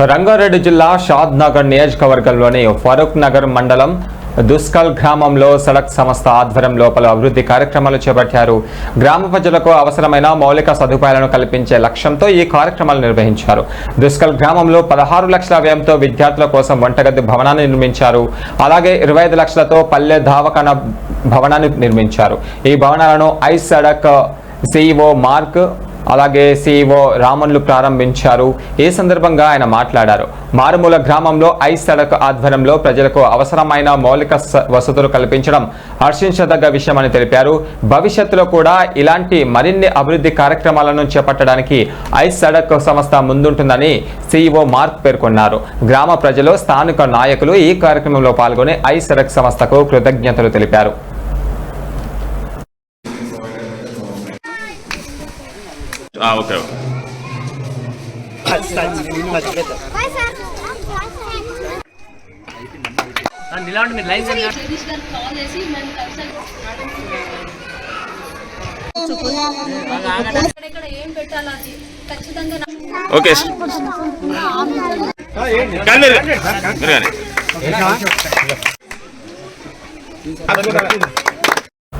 రంగారెడ్డి జిల్లా షాద్ నగర్ నియోజకవర్గంలోని ఫరూక్ నగర్ మండలం దుస్కల్ గ్రామంలో సడక్ సంస్థ ఆధ్వర్యంలో పలు అభివృద్ధి కార్యక్రమాలు చేపట్టారు. గ్రామ ప్రజలకు అవసరమైన మౌలిక సదుపాయాలను కల్పించే లక్ష్యంతో ఈ కార్యక్రమాలు నిర్వహించారు. దుస్కల్ గ్రామంలో 16 లక్షల వ్యయంతో విద్యార్థుల కోసం వంటగది భవనాన్ని నిర్మించారు. అలాగే 25 లక్షలతో పల్లె దవాఖానా భవనాన్ని నిర్మించారు. ఈ భవనాలను ఐ సడక్ సిఇఓ మార్క్ అలాగే సిఇఓ రామన్లు ప్రారంభించారు. ఈ సందర్భంగా ఆయన మాట్లాడారు. మారుమూల గ్రామంలో ఐ సడక్ ఆధ్వర్యంలో ప్రజలకు అవసరమైన మౌలిక వసతులు కల్పించడం హర్షించదగ్గ విషయమని తెలిపారు. భవిష్యత్తులో కూడా ఇలాంటి మరిన్ని అభివృద్ధి కార్యక్రమాలను చేపట్టడానికి ఐ సడక్ సంస్థ ముందుంటుందని సిఇఓ మార్క్ పేర్కొన్నారు. గ్రామ ప్రజలు స్థానిక నాయకులు ఈ కార్యక్రమంలో పాల్గొని ఐ సడక్ సంస్థకు కృతజ్ఞతలు తెలిపారు. Okay okay